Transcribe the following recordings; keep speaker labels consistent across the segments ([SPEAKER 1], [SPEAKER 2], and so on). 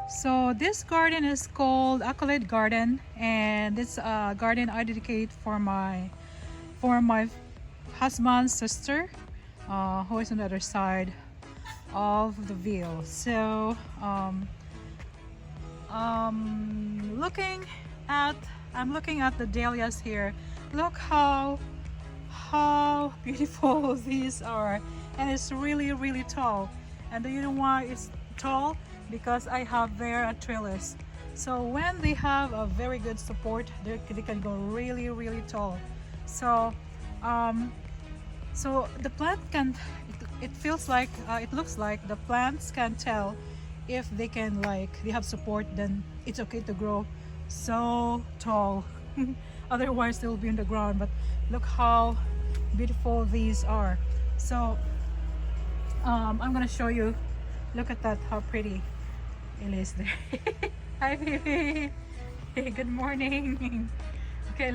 [SPEAKER 1] So this garden is called Accolade Garden, and this garden I dedicate for my husband's sister, who is on the other side of the veil. So looking at I'm looking at the dahlias here. Look how beautiful these are, and it's really tall. And do you know why it's tall? Because I have there a trellis. So when they have a very good support, they can go really tall. So so the plant can it feels like it looks like the plants can tell if they can, like, they have support, then it's okay to grow so tall. Otherwise they will be in the ground. But look how beautiful these are. So I'm gonna show you. Look at that, how pretty it is there. Hi baby. Hey, good morning. Okay,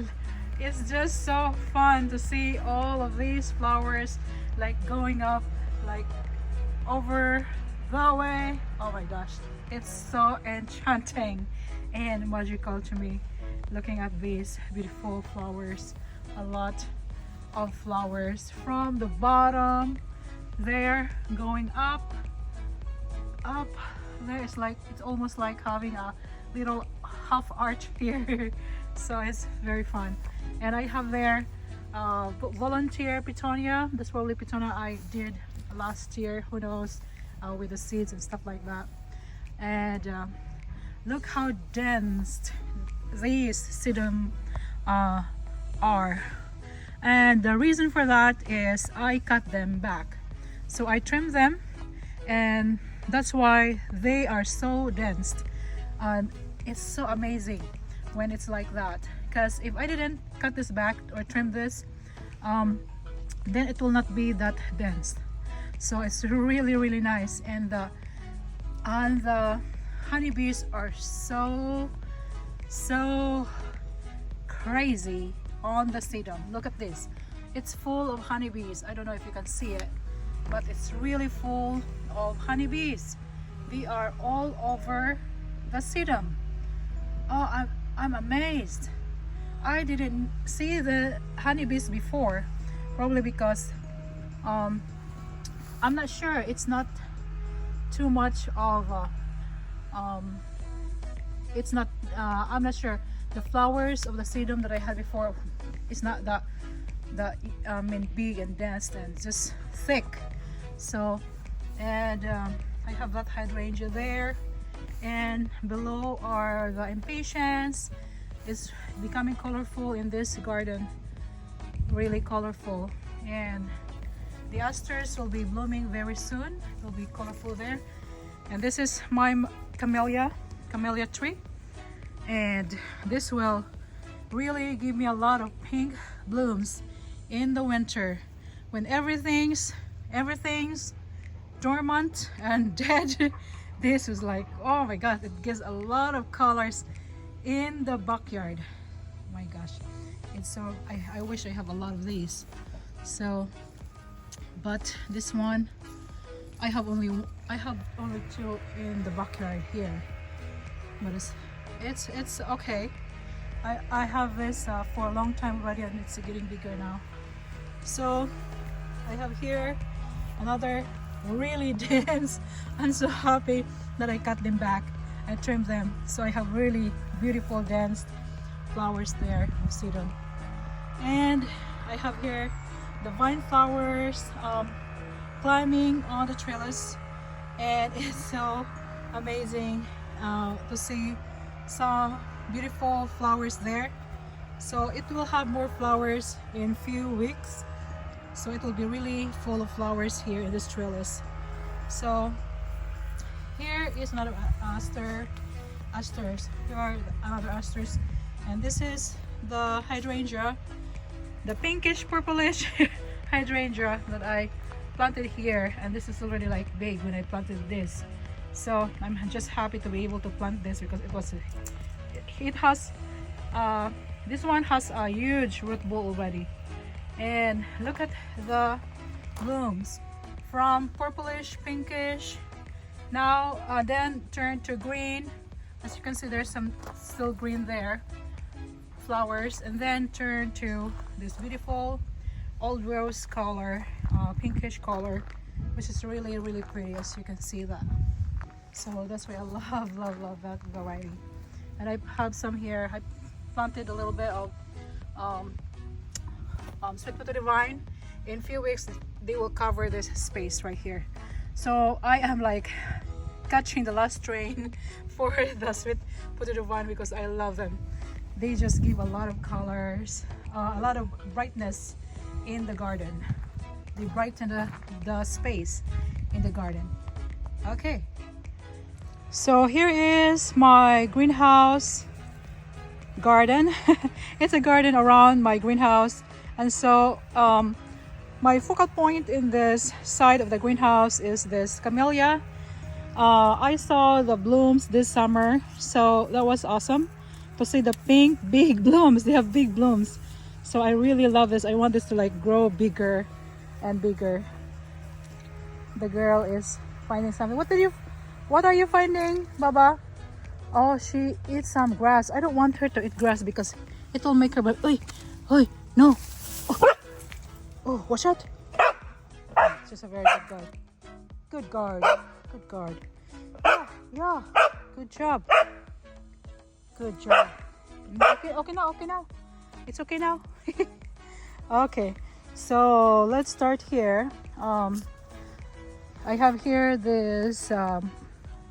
[SPEAKER 1] it's just so fun to see all of these flowers like going up, like over the way. Oh my gosh, it's so enchanting and magical to me, looking at these beautiful flowers. A lot of flowers from the bottom there going up there. It's like, it's almost like having a little half arch here. So it's very fun. And I have there volunteer petunia. This probably petunia I did last year, who knows, with the seeds and stuff like that. And look how dense these sedum are. And the reason for that is I cut them back. So I trimmed them, and that's why they are so dense. And it's so amazing when it's like that, because if I didn't cut this back or trim this, then it will not be that dense. So it's really nice. And the honeybees are so crazy on the sedum. Look at this, it's full of honeybees. I don't know if you can see it, but it's really full of honeybees. They are all over the sedum. Oh, I'm amazed. I didn't see the honeybees before, probably because I'm not sure, it's not too much of it's not I'm not sure, the flowers of the sedum that I had before is not that I mean big and dense and just thick. So, and I have that hydrangea there, and below are the impatiens. It's becoming colorful in this garden, really colorful. And the asters will be blooming very soon. It will be colorful there. And this is my camellia tree, and this will really give me a lot of pink blooms in the winter when everything's dormant and dead. This is like, oh my god, it gives a lot of colors in the backyard. Oh my gosh, it's so I wish I have a lot of these. So, but this one I have only two in the backyard here, but it's okay. I have this for a long time already, and it's getting bigger now. So I have here another really dense. I'm so happy that I cut them back. I trimmed them, so I have really beautiful dense flowers there of sedum. And I have here the vine flowers climbing on the trellis, and it's so amazing to see some beautiful flowers there. So it will have more flowers in few weeks, so it will be really full of flowers here in this trellis. So here is another asters. Here are another asters, and this is the hydrangea, the pinkish purplish hydrangea that I planted here. And this is already like big when I planted this, so I'm just happy to be able to plant this, because it has this one has a huge root ball already. And look at the blooms, from purplish, pinkish, Now then turn to green. As you can see, there's some still green there, flowers, and then turn to this beautiful old rose color, pinkish color, which is really really pretty, as you can see that. So that's why I love that variety. And I have some here. I planted a little bit of um, sweet potato vine. In a few weeks they will cover this space right here. So I am like catching the last train for the sweet potato vine because I love them. They just give a lot of colors, a lot of brightness in the garden. They brighten the space in the garden. Okay, so here is my greenhouse garden. It's a garden around my greenhouse, and so my focal point in this side of the greenhouse is this camellia. I saw the blooms this summer, so that was awesome to see the pink big blooms. They have big blooms, so I really love this. I want this to like grow bigger and bigger. The girl is finding something. What are you finding, Baba? Oh, she eats some grass. I don't want her to eat grass because it will make her. Oi, oi, no. Oh, watch out. She's a very good guard. Good guard. Good guard. Yeah. Good job. Good job. Okay now. Okay now. It's okay now. Okay. So let's start here. I have here this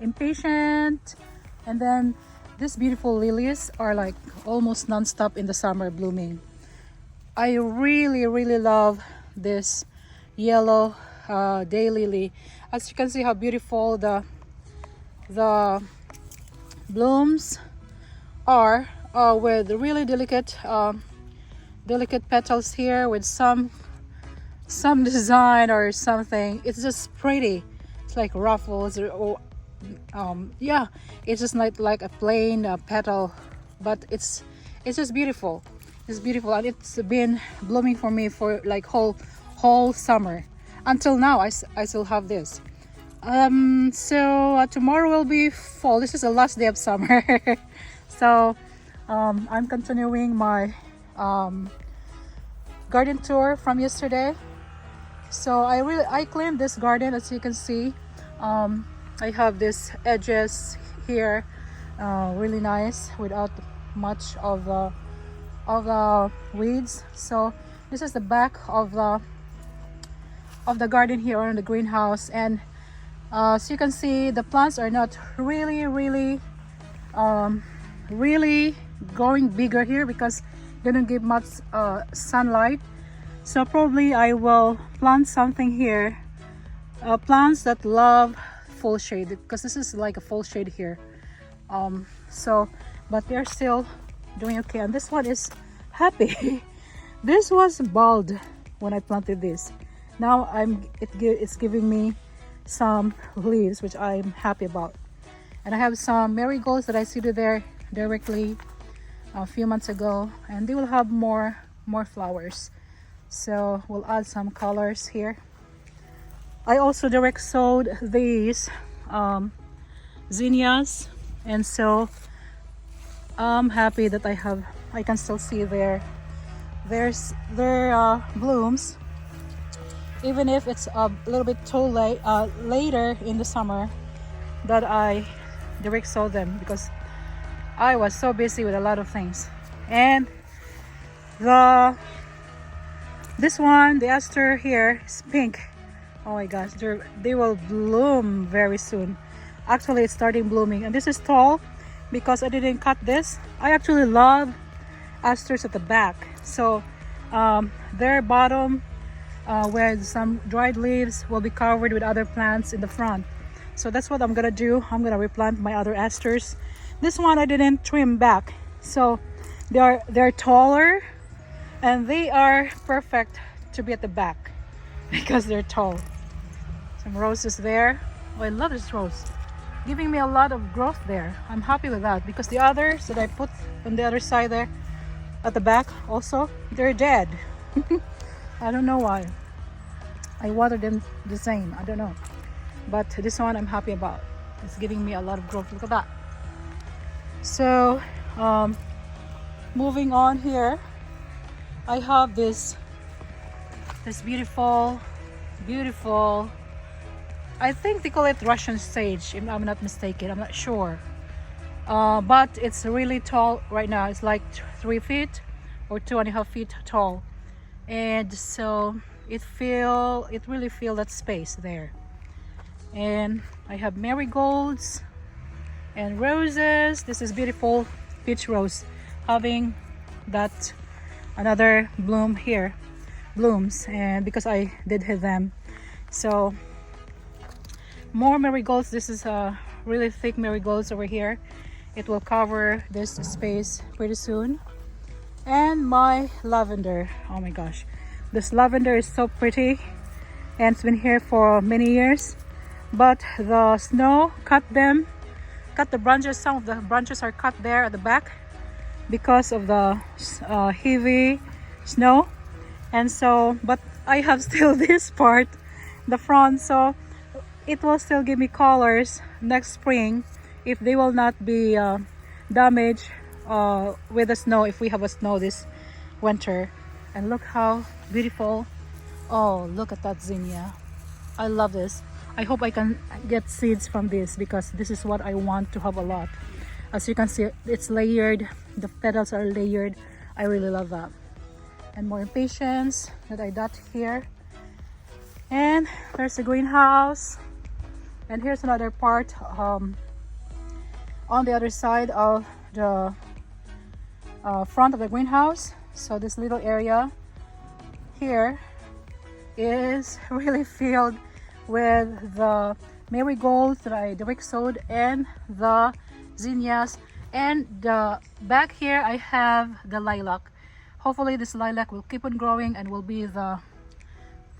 [SPEAKER 1] impatient, and then these beautiful lilies are like almost non-stop in the summer blooming. I really love this yellow daylily. As you can see how beautiful the blooms are, with really delicate petals here with some design or something. It's just pretty. It's like ruffles or yeah, it's just not like a plain petal, but it's just beautiful. It's beautiful, and it's been blooming for me for like whole summer until now. I still have this. So tomorrow will be fall. This is the last day of summer. So I'm continuing my garden tour from yesterday. So I cleaned this garden, as you can see. I have these edges here, really nice, without much of the weeds. So this is the back of the garden here on the greenhouse, and so you can see the plants are not really growing bigger here because they don't give much sunlight. So probably I will plant something here, plants that love full shade, because this is like a full shade here. So but they're still doing okay, and this one is happy. This was bald when I planted this. Now it's giving me some leaves, which I'm happy about. And I have some marigolds that I seeded there directly a few months ago, and they will have more flowers. So we'll add some colors here. I also direct sowed these zinnias, and so I'm happy that I can still see their blooms, even if it's a little bit too late later in the summer that I direct sow them, because I was so busy with a lot of things. And this one, the aster here, is pink. Oh my gosh, they will bloom very soon. Actually, it's starting blooming, and this is tall because I didn't cut this. I actually love asters at the back, so their bottom with some dried leaves will be covered with other plants in the front. So that's what I'm gonna do. I'm gonna replant my other asters. This one I didn't trim back, so they're taller, and they are perfect to be at the back because they're tall. Some roses there. Oh, I love this rose, giving me a lot of growth there. I'm happy with that, because the others that I put on the other side there at the back also, they're dead. I don't know why. I watered them the same. I don't know. but this one I'm happy about. It's giving me a lot of growth. Look at that. So moving on here, I have this beautiful, I think they call it Russian sage, if I'm not mistaken. I'm not sure, but it's really tall right now. It's like 3 feet or 2.5 feet tall, and so it really feel that space there. And I have marigolds and roses. This is beautiful peach rose, having that another bloom here, blooms, and because I did hit them. So more marigolds. This is a really thick marigolds over here. It will cover this space pretty soon. And my lavender, oh my gosh, this lavender is so pretty, and it's been here for many years, but the snow cut the branches. Some of the branches are cut there at the back because of the heavy snow. And so, but I have still this part, the front, so it will still give me colors next spring if they will not be damaged with the snow, if we have a snow this winter. And look how beautiful. Oh, look at that zinnia. I love this. I hope I can get seeds from this, because this is what I want to have a lot. As you can see, it's layered, the petals are layered. I really love that. And more impatiens that I got here. And there's the greenhouse. And here's another part on the other side of the front of the greenhouse. So this little area here is really filled with the marigolds that I direct sowed and the zinnias. And the back here I have the lilac. Hopefully this lilac will keep on growing and will be the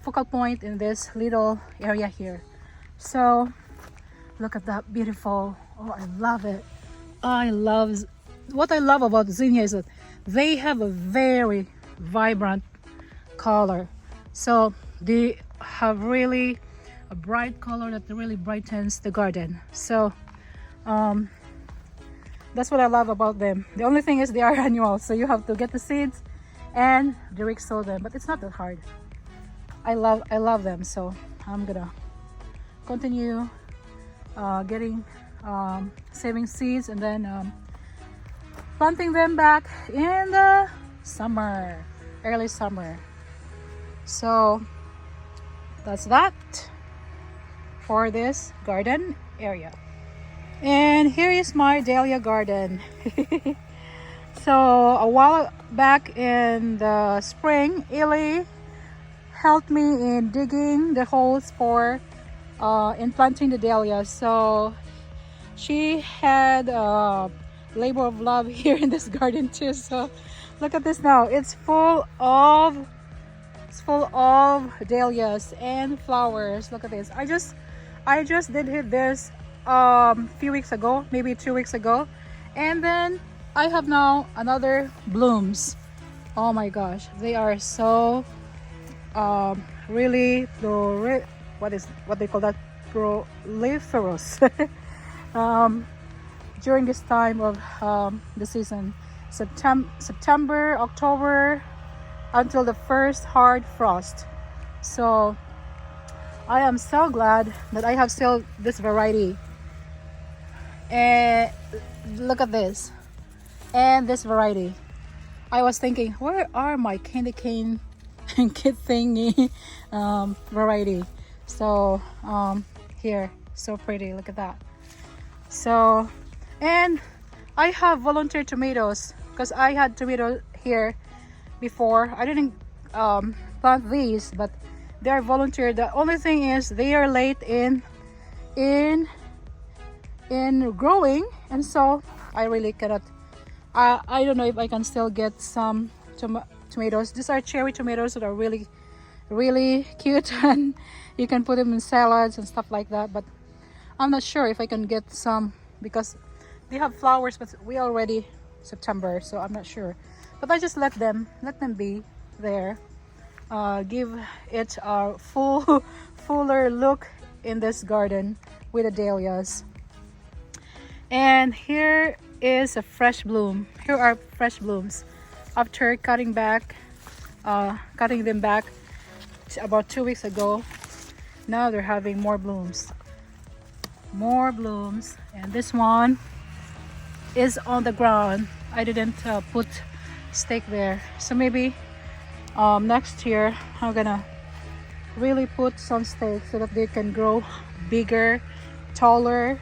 [SPEAKER 1] focal point in this little area here. So look at that beautiful. Oh, I love it. What I love about zinnia is that they have a very vibrant color. So they have really a bright color that really brightens the garden. So that's what I love about them. The only thing is they are annuals, so you have to get the seeds and direct sow them, but it's not that hard. I love them, so I'm gonna continue saving seeds and then planting them back in the summer, early summer. So that's that for this garden area. And here is my dahlia garden. So a while back in the spring, Ili helped me in digging the holes for in planting the dahlias. So she had labor of love here in this garden too. So look at this now. It's full of dahlias and flowers. Look at this. I just did hit this few weeks ago, maybe 2 weeks ago, and then I have now another blooms. Oh my gosh, they are so really what they call that, proliferous during this time of the season, September, October, until the first hard frost. So I am so glad that I have still this variety. And look at this, and this variety. I was thinking, where are my candy cane kid thingy variety? So here, so pretty. Look at that. So, and I have volunteer tomatoes because I had tomato here before. I didn't plant these, but they are volunteer. The only thing is they are late in growing, and so I really cannot. I don't know if I can still get some tomatoes. These are cherry tomatoes that are really cute, and you can put them in salads and stuff like that, but I'm not sure if I can get some because they have flowers, but we already September, so I'm not sure. But I just let them be there, give it a fuller look in this garden with the dahlias. And here is a fresh bloom. Here are fresh blooms after cutting them back about 2 weeks ago. Now they're having more blooms, and this one is on the ground. I didn't put stake there, so maybe next year I'm gonna really put some stakes so that they can grow bigger, taller,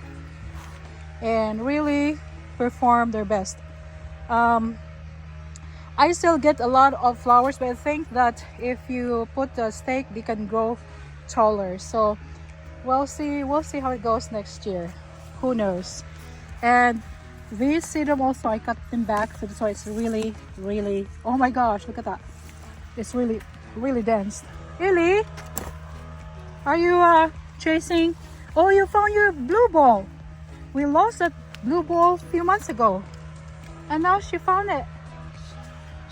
[SPEAKER 1] and really perform their best. I still get a lot of flowers, but I think that if you put a stake, they can grow taller. So we'll see how it goes next year. Who knows? And these sedum also, I cut them back, so that's why it's really, oh my gosh, look at that. It's really dense. Lily, are you chasing? Oh, you found your blue ball. We lost that blue ball a few months ago, and now she found it.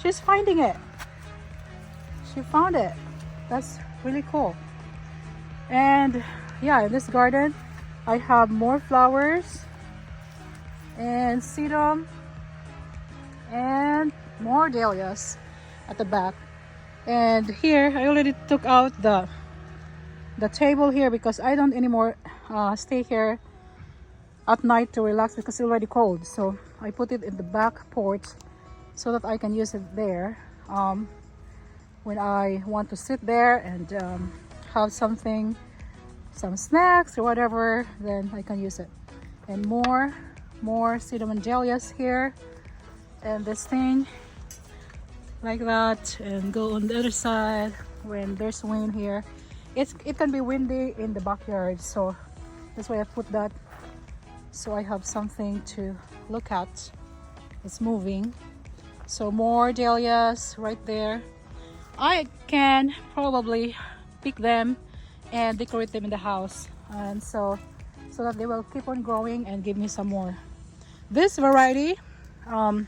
[SPEAKER 1] She's finding it. She found it. That's really cool. And yeah, in this garden I have more flowers and sedum and more dahlias at the back. And here I already took out the table here because I don't anymore stay here at night to relax because it's already cold. So I put it in the back porch so that I can use it there when I want to sit there and have some snacks or whatever, then I can use it. And more sedum and dahlias here, and this thing like that, and go on the other side when there's wind here. It can be windy in the backyard, so that's why I put that, so I have something to look at. It's moving. So more dahlias right there. I can probably pick them and decorate them in the house, and so that they will keep on growing and give me some more. This variety, I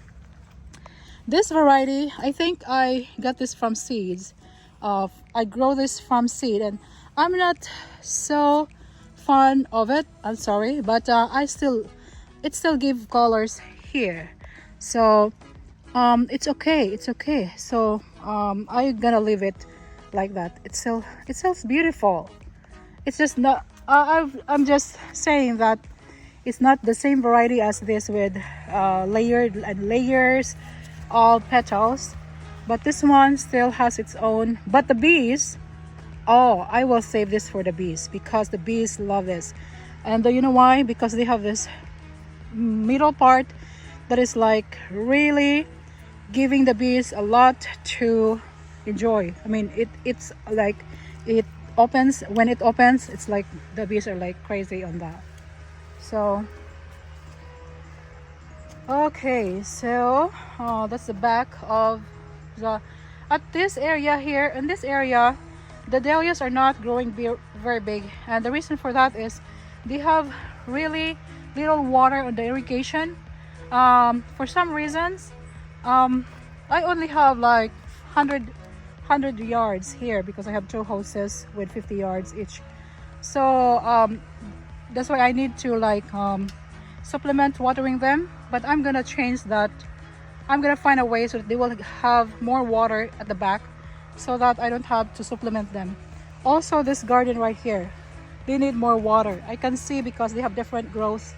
[SPEAKER 1] think I got this from seeds. I grow this from seed, and I'm not so fond of it, I'm sorry, but it still give colors here, so it's okay. So I'm gonna leave it like that. It sells beautiful. It's just not I'm just saying that it's not the same variety as this with layered and layers of petals, but this one still has its own. But the bees, oh, I will save this for the bees because the bees love this. And you know why? Because they have this middle part that is like really giving the bees a lot to enjoy. I mean, it's like it opens. When it opens, it's like the bees are like crazy on that. So okay, so that's the back of the at this area here. In this area, the dahlias are not growing very big, and the reason for that is they have really little water on the irrigation. For some reasons, I only have like 100 yards here because I have 2 hoses with 50 yards each. So that's why I need to like supplement watering them, but I'm gonna change that. I'm gonna find a way so that they will have more water at the back so that I don't have to supplement them. Also, this garden right here, they need more water. I can see because they have different growth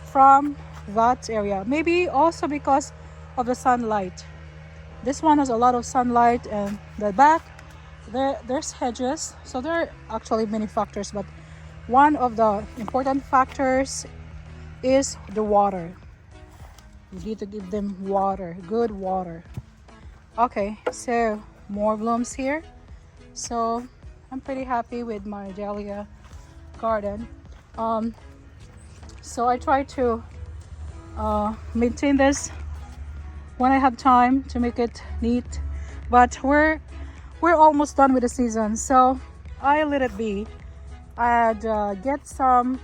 [SPEAKER 1] from that area. Maybe also because of the sunlight. This one has a lot of sunlight, and the back there's hedges, so there are actually many factors, but one of the important factors is the water. You need to give them water, good water. Okay, so more blooms here. So I'm pretty happy with my dahlia garden. So I try to maintain this when I have time to make it neat, but we're almost done with the season, so I let it be. I'd get some,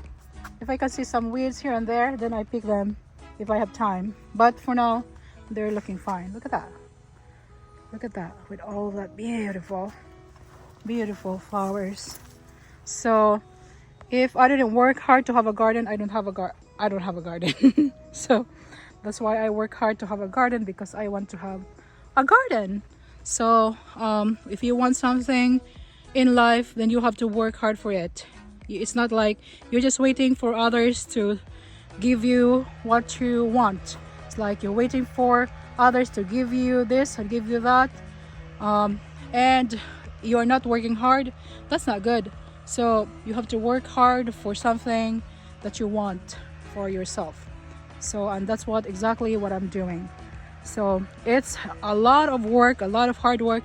[SPEAKER 1] if I can see some weeds here and there, then I pick them if I have time, but for now they're looking fine. Look at that, with all that beautiful flowers. So If I didn't work hard to have a garden, I don't have a garden. So that's why I work hard to have a garden, because I want to have a garden. So if you want something in life, then you have to work hard for it. It's not like you're just waiting for others to give you what you want. It's like you're waiting for others to give you this or give you that, and you're not working hard. That's not good. So you have to work hard for something that you want for yourself. So, and that's what exactly what I'm doing. So it's a lot of work, a lot of hard work.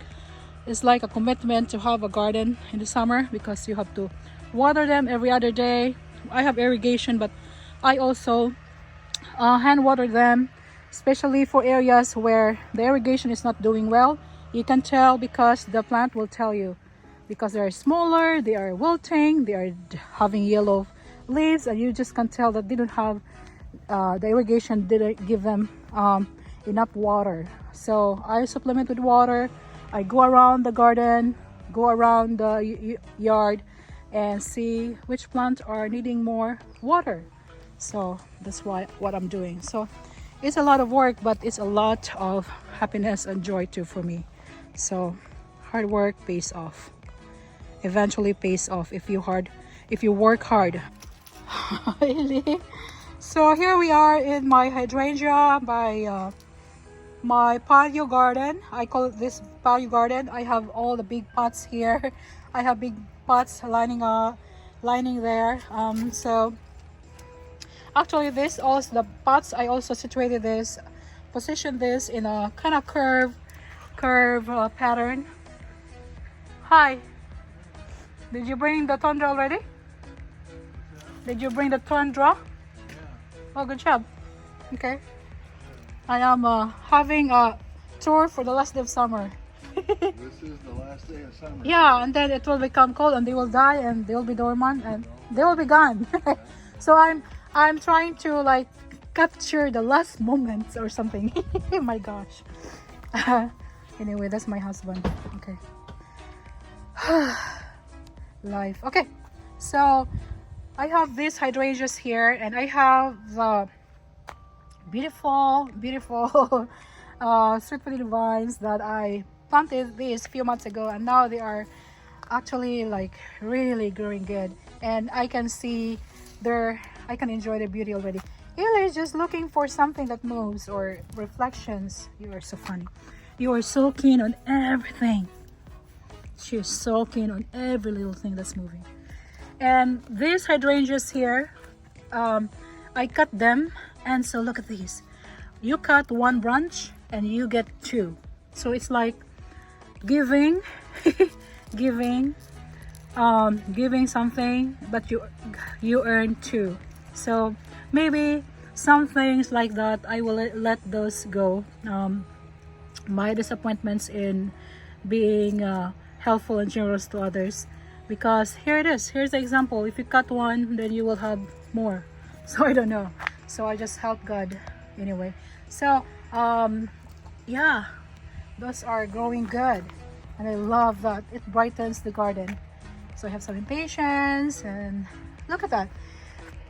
[SPEAKER 1] It's like a commitment to have a garden in the summer, because you have to water them every other day. I have irrigation, but I also hand water them, especially for areas where the irrigation is not doing well. You can tell because the plant will tell you, because they are smaller, they are wilting, they are having yellow leaves, and you just can tell that they don't have the irrigation didn't give them enough water. So I supplement with water. I go around the garden, go around the yard, and see which plants are needing more water. So that's what I'm doing. So it's a lot of work, but it's a lot of happiness and joy too for me. So hard work pays off. Eventually pays off if you work hard. Really? So here we are in my hydrangea, my patio garden. I call it this patio garden. I have all the big pots here. I have big pots lining there. So actually this also the pots I also positioned this in a kind of curve pattern. Hi. Did you bring the tundra already? Did you bring the tundra? Oh, good job. Okay. I am having a tour for the last day of summer.
[SPEAKER 2] This is the last day of summer.
[SPEAKER 1] Yeah, and then it will become cold and they will die and they will be dormant and they will be gone. So I'm trying to like capture the last moments or something. Oh my gosh. Anyway, that's my husband. Okay. Life. Okay. So I have these hydrangeas here, and I have the beautiful sweet potato vines that I planted these a few months ago, and now they are actually like really growing good, and I can see I can enjoy the beauty already. Ella is just looking for something that moves or reflections. You are so funny. You are so keen on everything. She is so keen on every little thing that's moving. And these hydrangeas here, I cut them, and so look at these. You cut one branch and you get two. So it's like giving giving something, but you earn two. So maybe some things like that I will let those go. My disappointments in being helpful and generous to others, because here's the example. If you cut one, then you will have more. So I don't know, so I just help God anyway. So yeah, those are growing good, and I love that. It brightens the garden. So I have some impatiens, and look at that.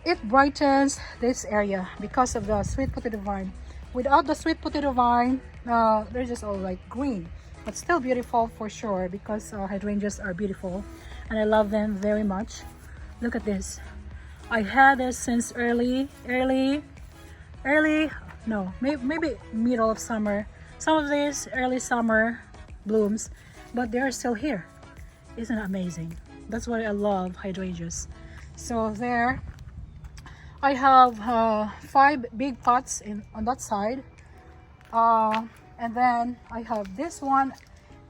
[SPEAKER 1] It brightens this area because of the sweet potato vine. Without the sweet potato vine, they're just all like green, but still beautiful for sure, because hydrangeas are beautiful and I love them very much. Look at this. I had this since maybe middle of summer. Some of these early summer blooms, but they're still here. Isn't it amazing? That's why I love hydrangeas. So there I have 5 big pots on that side, and then I have this one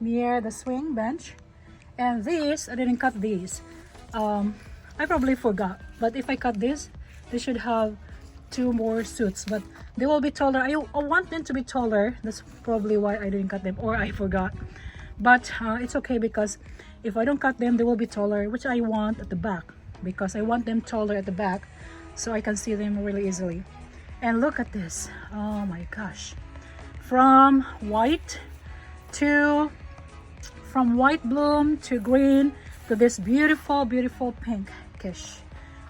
[SPEAKER 1] near the swing bench, and these I didn't cut these. I probably forgot, but if I cut this, they should have 2 more shoots, but they will be taller. I want them to be taller. That's probably why I didn't cut them, or I forgot. But it's okay, because if I don't cut them, they will be taller, which I want at the back, because I want them taller at the back so I can see them really easily. And look at this. Oh my gosh. From white bloom to green to this beautiful pinkish.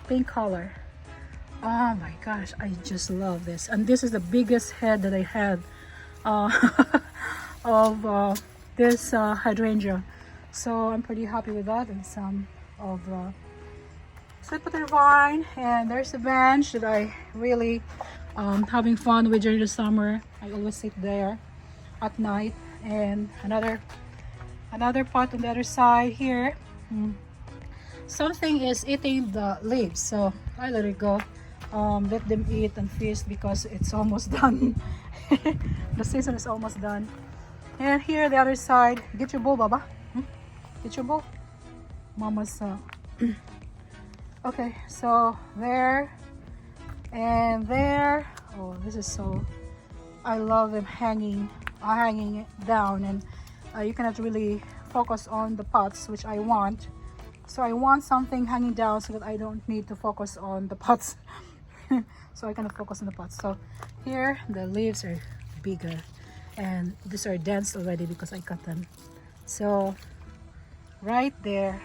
[SPEAKER 1] pink color. Oh my gosh, I just love this. And this is the biggest head that I had uh, of this hydrangea. So I'm pretty happy with that. And some of sweet potato vine. And there's a bench that I really having fun with during the summer. I always sit there at night. And another pot on the other side here. Something is eating the leaves, so I let it go. Let them eat and feast because it's almost done. The season is almost done. And here the other side, get your bowl, Baba. Get your bowl. Mama's okay, so there and there. Oh, this is so, I love them hanging down, and you cannot really focus on the pots, which I want. So I want something hanging down so that I don't need to focus on the pots. So I can focus on the pots. So here the leaves are bigger, and these are dense already because I cut them. So right there.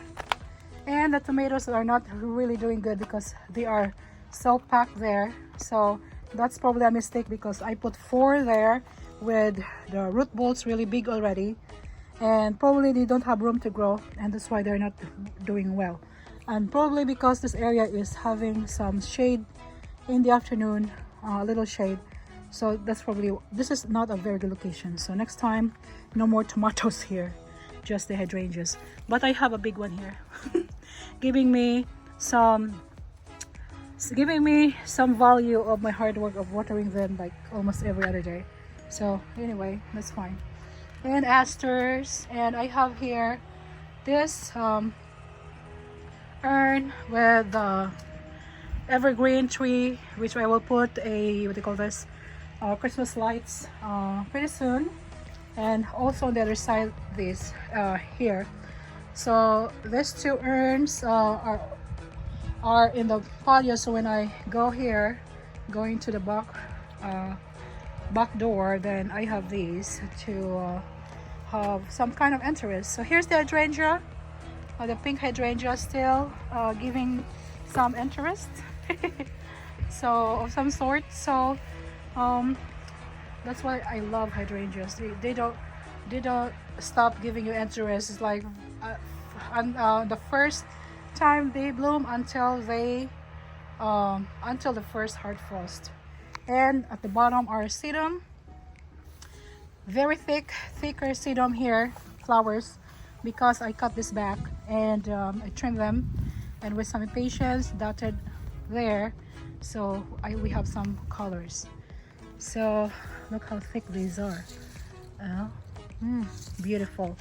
[SPEAKER 1] And the tomatoes are not really doing good because they are so packed there. So that's probably a mistake because I put 4 there with the root bolts really big already, and probably they don't have room to grow, and that's why they're not doing well. And probably because this area is having some shade in the afternoon, a little shade. So that's probably, this is not a very good location. So next time, no more tomatoes here, just the hydrangeas. But I have a big one here giving me some value of my hard work of watering them like almost every other day. So anyway, that's fine. And asters, and I have here this urn with the evergreen tree, which I will put a, what do you call this, Christmas lights pretty soon. And also on the other side, this here. So these 2 urns are in the patio. So when I go here, going to the back door, then I have these to have some kind of interest. So here's the hydrangea, the pink hydrangea still giving some interest. So of some sort. So that's why I love hydrangeas. They don't stop giving you interest. It's like the first time they bloom until the first hard frost. And at the bottom are sedum, very thicker sedum here, flowers, because I cut this back and I trimmed them, and with some impatiens dotted there, so we have some colors. So look how thick these are. Beautiful.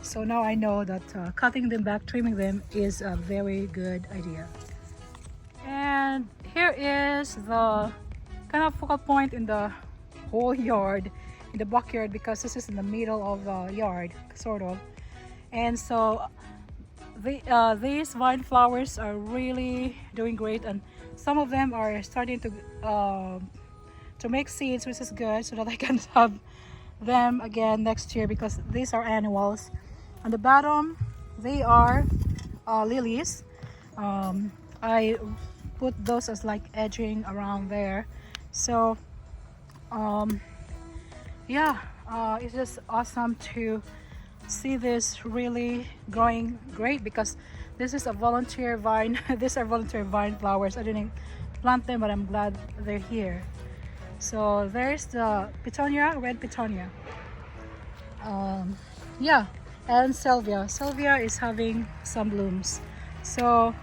[SPEAKER 1] So now I know that cutting them back, trimming them is a very good idea. And here is the kind of focal point in the whole yard, in the backyard, because this is in the middle of the yard, sort of. And so these vine flowers are really doing great, and some of them are starting to make seeds, which is good, so that I can have them again next year, because these are annuals. On the bottom, they are lilies. I put those as like edging around there. So yeah, it's just awesome to see this really growing great, because this is a volunteer vine. These are volunteer vine flowers. I didn't plant them, but I'm glad they're here. So there's the petunia, red petunia. Yeah, and salvia. Salvia is having some blooms. So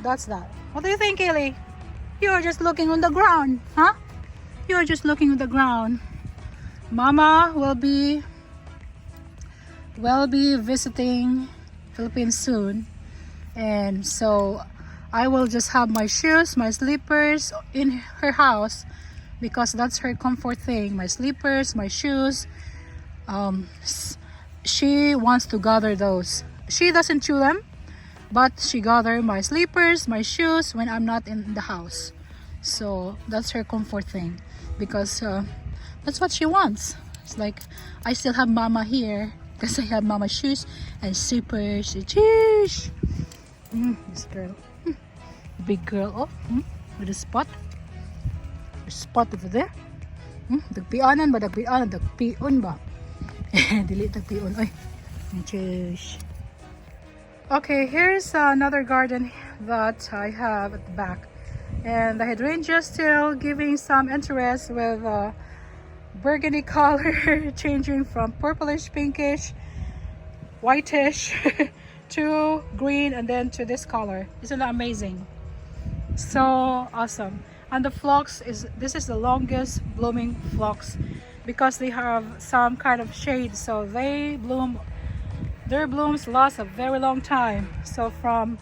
[SPEAKER 1] that's that. What do you think, Kaylee? You're just looking on the ground, huh? You're just looking on the ground. Mama will be visiting Philippines soon, and so I will just have my shoes, my slippers in her house, because that's her comfort thing. My slippers, my shoes. She wants to gather those. She doesn't chew them, but she gather my slippers, my shoes when I'm not in the house. So that's her comfort thing, because that's what she wants. It's like I still have Mama here, because I have Mama shoes and slippers. Cheers! This girl. Big girl. Oh, with a spot. A spot over there. Dagpianan ba? Dagpianan. Dagpion ba? Dili dagpion. Ay. Cheers. Okay, here's another garden that I have at the back. And the hydrangea still giving some interest with burgundy color changing from purplish, pinkish, whitish to green and then to this color. Isn't that amazing? So awesome. And the phlox this is the longest blooming phlox because they have some kind of shade, so their blooms last a very long time. So from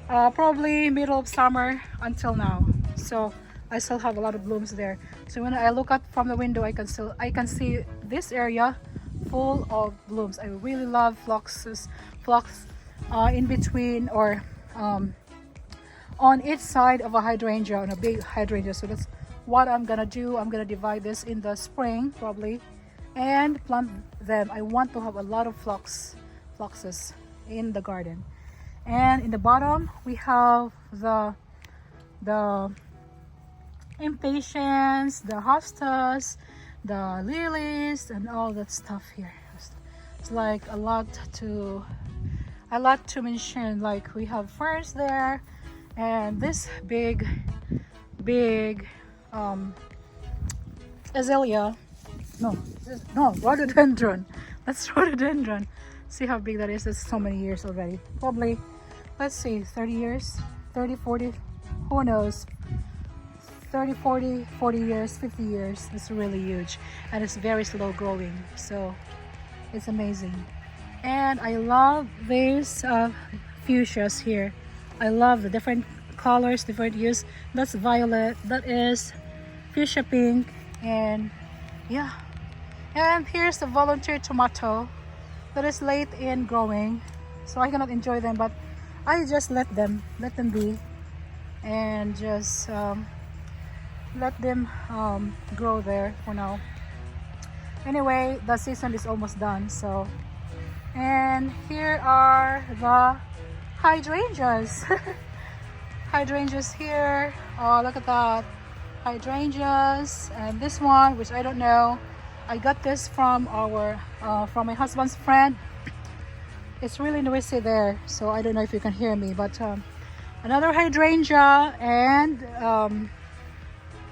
[SPEAKER 1] probably middle of summer until now. So I still have a lot of blooms there. So when I look out from the window, I can see this area full of blooms. I really love phlox in between or on each side of a hydrangea, on a big hydrangea. So that's what I'm gonna do. I'm gonna divide this in the spring probably and plant them. I want to have a lot of phloxes in the garden. And in the bottom we have the impatiens, the hostas, the lilies, and all that stuff here. It's like a lot to mention. Like we have ferns there, and this big azalea. No, rhododendron. That's rhododendron. See how big that is. That's so many years already. Probably, let's see, 30 years, 30, 40, who knows, 30, 40 years, 50 years. It's really huge and it's very slow growing, so it's amazing. And I love these fuchsias here. I love the different colors, different hues. That's violet, that is fuchsia pink, and yeah. And here's the volunteer tomato that is late in growing, so I cannot enjoy them, but I just let them be and just let them grow there for now. Anyway, the season is almost done. So, and here are the hydrangeas. Hydrangeas here. Oh, look at that, hydrangeas. And this one, which I don't know, I got this from my husband's friend. It's really noisy there, so I don't know if you can hear me, but another hydrangea and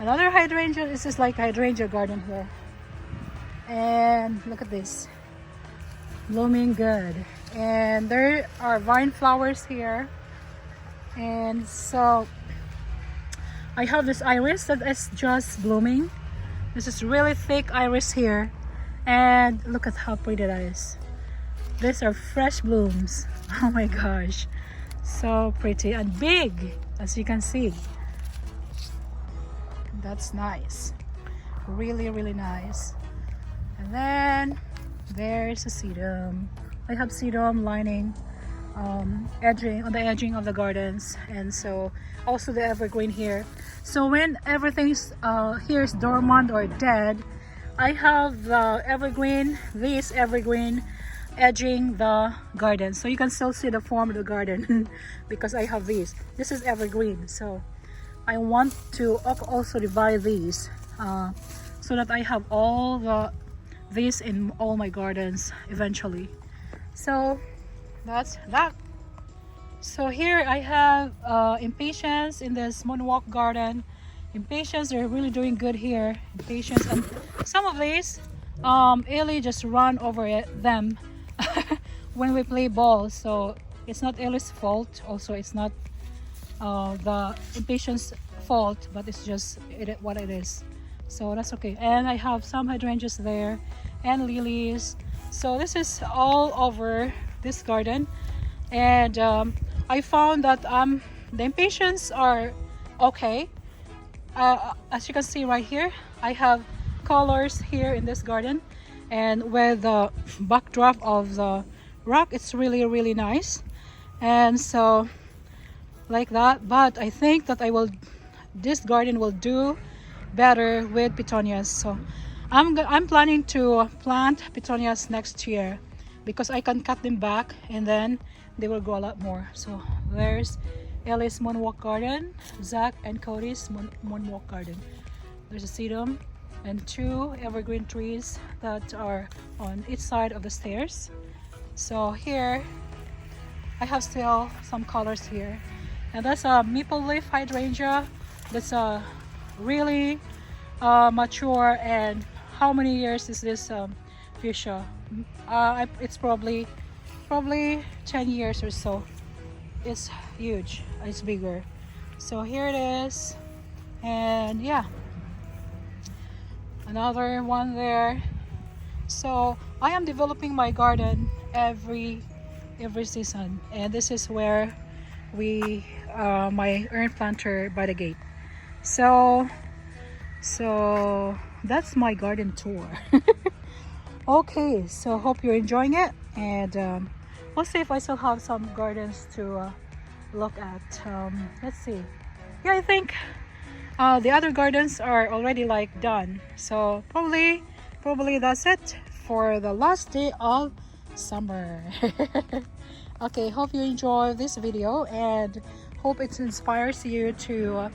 [SPEAKER 1] another hydrangea. This is like a hydrangea garden here. And look at this, blooming good. And there are vine flowers here. And so I have this iris that is just blooming. This is really thick iris here, and look at how pretty that is. These are fresh blooms. Oh my gosh, so pretty and big, as you can see. That's nice, really nice. And then there's a sedum. I have sedum lining on the edging of the gardens, and so also the evergreen here. So when everything's here is dormant or dead, I have the evergreen, this evergreen edging the garden, so you can still see the form of the garden because I have these. This is evergreen, so I want to also divide these so that I have all these in all my gardens eventually. So that's that. So here I have impatiens in this moonwalk garden. Impatiens are really doing good here. Impatiens, and some of these Ellie just run over them when we play ball. So it's not Ellie's fault. Also, it's not the impatiens fault, but it's just what it is. So that's okay. And I have some hydrangeas there and lilies. So this is all over this garden. And I found that the impatiens are okay. As you can see right here, I have colors here in this garden, and with the backdrop of the rock, it's really nice. And so like that, but I think that this garden will do better with petunias. So I'm planning to plant petunias next year because I can cut them back and then they will grow a lot more. So there's Ellie's Moonwalk Garden, Zach and Cody's Moonwalk Garden. There's a sedum and 2 evergreen trees that are on each side of the stairs. So here I have still some colors here, and that's a maple leaf hydrangea that's really mature. And how many years is this fuchsia? It's probably 10 years or so. It's huge, it's bigger. So here it is, and yeah, another one there. So I am developing my garden every season, and this is where we my urn planter by the gate. So that's my garden tour. Okay, so hope you're enjoying it, and we'll see if I still have some gardens to look at. Let's see. Yeah, I think the other gardens are already like done, so probably that's it for the last day of summer. Okay, hope you enjoy this video, and hope it inspires you to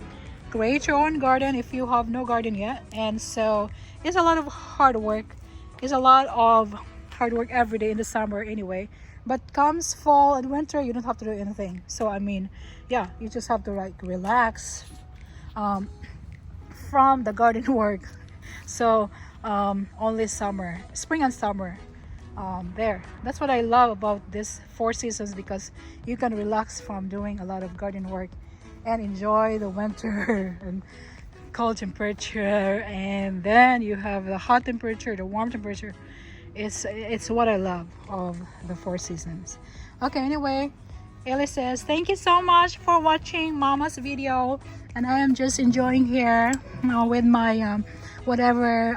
[SPEAKER 1] create your own garden if you have no garden yet. And so it's a lot of hard work. It's a lot of hard work every day in the summer anyway, but comes fall and winter, you don't have to do anything. So I mean, yeah, you just have to like relax from the garden work. So only summer, spring and summer, there, that's what I love about this 4 seasons, because you can relax from doing a lot of garden work and enjoy the winter and cold temperature, and then you have the hot temperature, the warm temperature. It's what I love of the 4 seasons. Okay, anyway, Ellie says thank you so much for watching Mama's video, and I am just enjoying here with my whatever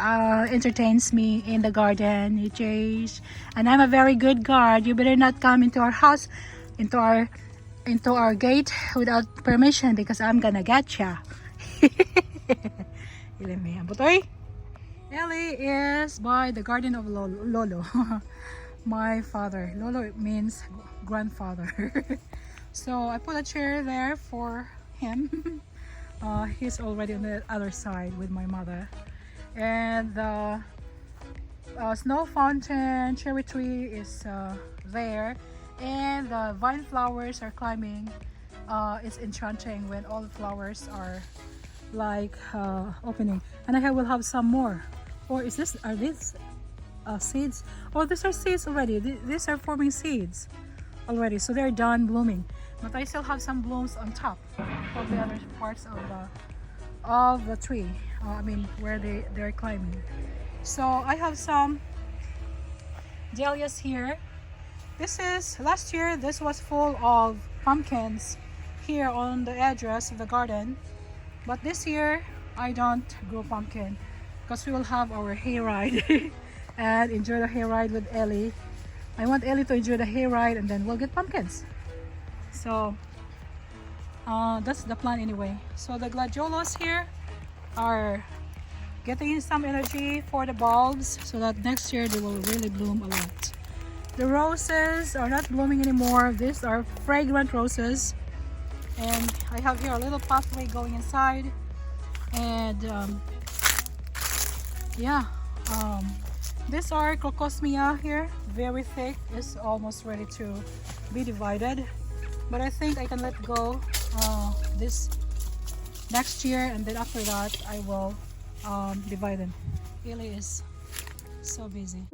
[SPEAKER 1] entertains me in the garden. And I'm a very good guard. You better not come into our house, into our gate without permission, because I'm gonna get ya. Ellie is by the garden of Lolo. My father. Lolo means grandfather. So I put a chair there for him. He's already on the other side with my mother. And the snow fountain cherry tree is there, and the vine flowers are climbing. It's enchanting when all the flowers are like opening, and I will have some more. Or is this, are these seeds? Oh, these are seeds already. These are forming seeds already, so they're done blooming, but I still have some blooms on top of the other parts of the tree. I mean, where they're climbing. So I have some dahlias here. This is, last year this was full of pumpkins here on the address of the garden, but this year I don't grow pumpkin because we will have our hayride and enjoy the hayride with Ellie. I want Ellie to enjoy the hayride, and then we'll get pumpkins. So that's the plan anyway. So the gladiolas here are getting some energy for the bulbs, so that next year they will really bloom a lot. The roses are not blooming anymore. These are fragrant roses, and I have here a little pathway going inside, and yeah, these are crocosmia here, very thick. It's almost ready to be divided, but I think I can let go this next year, and then after that I will divide them. Ellie is so busy.